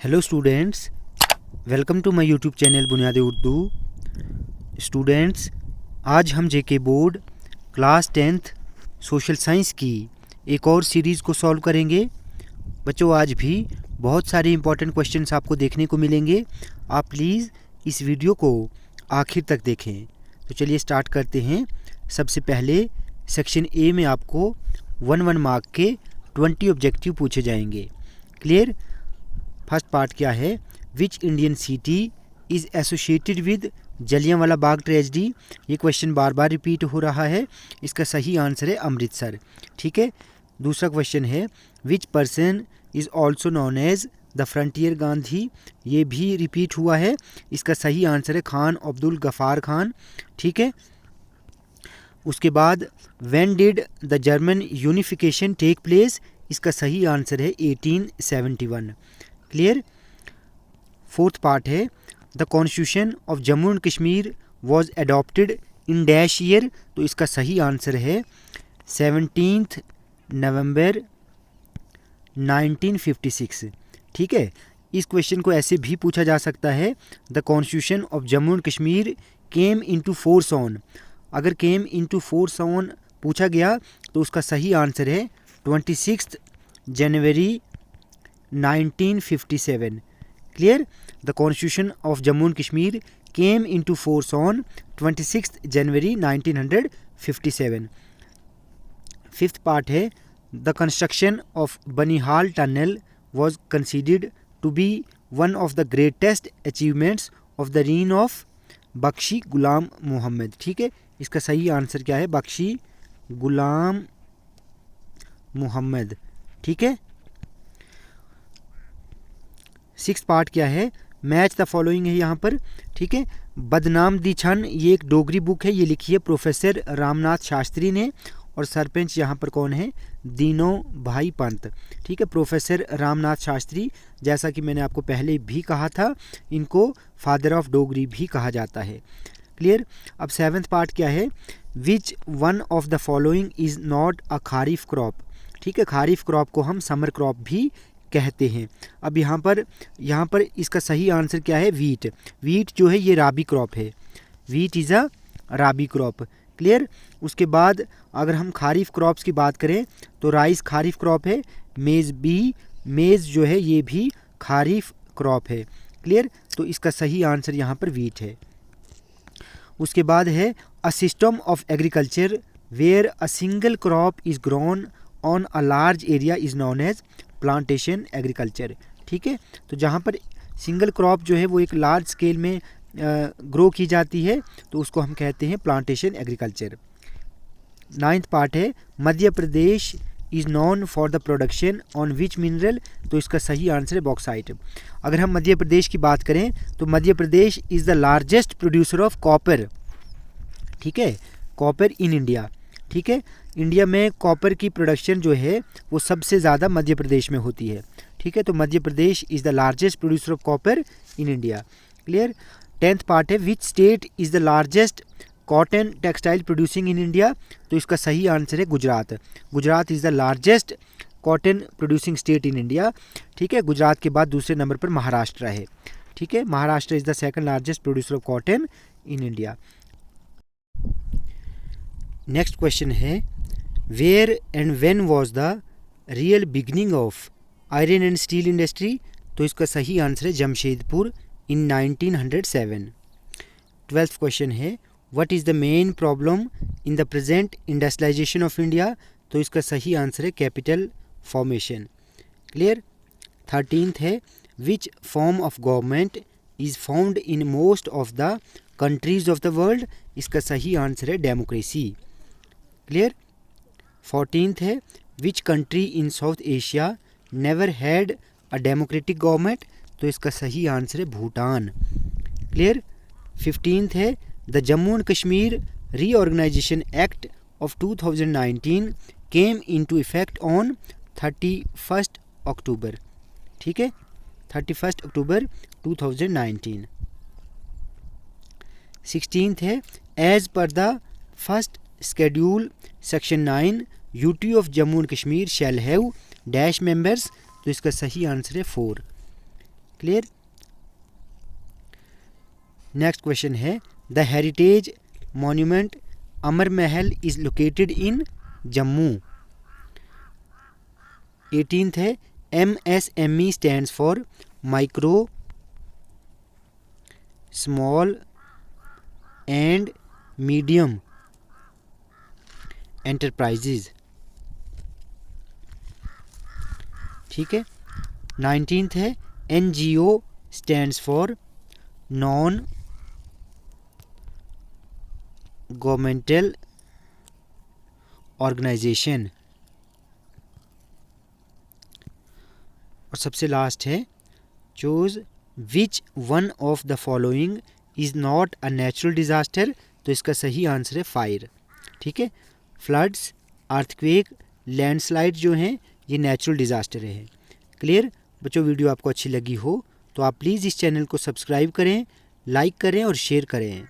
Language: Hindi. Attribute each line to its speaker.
Speaker 1: Hello students, welcome to my YouTube channel Buniyadi Urdu. Students, आज हम JK board class 10th social science की एक और सीरीज़ को सॉल्व करेंगे। बच्चों, आज भी बहुत सारे इंपॉर्टेंट क्वेश्चंस आपको देखने को मिलेंगे। आप प्लीज़ इस वीडियो को आखिर तक देखें। तो चलिए स्टार्ट करते हैं। सबसे पहले सेक्शन ए में आपको 1 मार्क के 20 ऑब्जेक्टिव पूछे जाएंगे। क्लियर? फर्स्ट पार्ट क्या है? Which Indian city is associated with Jallianwala Bagh tragedy. ये क्वेश्चन बार बार रिपीट हो रहा है। इसका सही आंसर है अमृतसर। ठीक है। दूसरा क्वेश्चन है which person is also known as the frontier Gandhi. ये भी रिपीट हुआ है। इसका सही आंसर है खान अब्दुल गफ़ार खान। ठीक है। उसके बाद when did the German unification take place. इसका सही आंसर है 1871। क्लियर? फोर्थ पार्ट है the constitution of Jammu and Kashmir was adopted in dash year. तो इसका सही आंसर है 17 नवंबर 1956। ठीक है। इस क्वेश्चन को ऐसे भी पूछा जा सकता है the constitution of Jammu and Kashmir came into force on. अगर केम इनटू फोर्स ऑन पूछा गया तो उसका सही आंसर है 26 जनवरी 1957। Clear? The constitution of Jammu and Kashmir came into force on 26 January 1957। Fifth part है the construction of Banihal tunnel was considered to be one of the greatest achievements of the reign of Bakshi Ghulam Mohammad. ठीक है। इसका सही आंसर क्या है? बख्शी गुलाम मोहम्मद। ठीक है। सिक्स पार्ट क्या है? मैच द फॉलोइंग है यहाँ पर। ठीक है। बदनाम दी छन ये एक डोगरी बुक है। ये लिखी है प्रोफेसर रामनाथ शास्त्री ने और सरपंच यहाँ पर कौन है? दीनो भाई पंत। ठीक है। प्रोफेसर रामनाथ शास्त्री, जैसा कि मैंने आपको पहले भी कहा था, इनको फादर ऑफ डोगरी भी कहा जाता है। क्लियर? अब सेवन्थ पार्ट क्या है? विच one of the following is not a kharif crop. ठीक है। खारिफ क्रॉप को हम समर क्रॉप भी कहते हैं। अब यहाँ पर इसका सही आंसर क्या है? वीट। वीट जो है ये राबी क्रॉप है। Wheat is a rabi crop. Clear? उसके बाद अगर हम खारिफ क्रॉप्स की बात करें तो राइस खारिफ क्रॉप है। मेज़ जो है ये भी खारिफ क्रॉप है। क्लियर? तो इसका सही आंसर यहाँ पर वीट है। उसके बाद है a system of agriculture where a single crop is grown on a large area is known as plantation agriculture. ठीक है। तो जहाँ पर सिंगल क्रॉप जो है वो एक लार्ज स्केल में ग्रो की जाती है तो उसको हम कहते हैं प्लांटेशन एग्रीकल्चर। नाइन्थ पार्ट है Madhya Pradesh is known for the production on which mineral. तो इसका सही आंसर है बॉक्साइट। अगर हम मध्य प्रदेश की बात करें तो Madhya Pradesh is the largest producer of copper. ठीक है। Copper in India. ठीक है। इंडिया में कॉपर की प्रोडक्शन जो है वो सबसे ज़्यादा मध्य प्रदेश में होती है। ठीक है। तो Madhya Pradesh is the largest producer of copper in India. Clear? Tenth part है which state is the largest cotton textile producing in India. तो इसका सही आंसर है Gujarat. Gujarat is the largest cotton producing state in India. ठीक है। गुजरात के बाद दूसरे नंबर पर महाराष्ट्र है। ठीक है। Maharashtra is the second largest producer of cotton in India. Next question है where and when was the real beginning of iron and steel industry. तो इसका सही आंसर है जमशेदपुर इन 1907। ट्वेल्थ क्वेश्चन है what is the main problem in the present industrialisation of India. तो इसका सही आंसर है कैपिटल फॉर्मेशन। क्लियर? थर्टीनथ है which form of government is found in most of the countries of the world. इसका सही आंसर है डेमोक्रेसी। क्लियर? फोर्टीनथ है which country in South Asia never had a democratic government. तो इसका सही आंसर है भूटान। क्लियर? फिफ्टीनथ है the Jammu and Kashmir reorganisation act of 2019 came into effect on 31 October. ठीक है। 31 अक्टूबर 2019। सिक्सटीनथ है as per the first schedule section 9 UT of Jammu and Kashmir shall have dash members। तो इसका सही आंसर है 4। क्लियर। नेक्स्ट क्वेश्चन है the heritage monument Amar Mahal is located in Jammu. 18th है MSME stands for micro small and medium enterprises. ठीक है। 19th है NGO stands for non governmental organisation. और सबसे लास्ट है choose which one of the following is not a natural disaster. तो इसका सही आंसर है फायर। ठीक है। फ्लड्स, अर्थक्वेक, लैंडस्लाइड जो हैं ये नेचुरल डिज़ास्टर है। क्लियर बच्चों, वीडियो आपको अच्छी लगी हो तो आप प्लीज़ इस चैनल को सब्सक्राइब करें, लाइक करें और शेयर करें।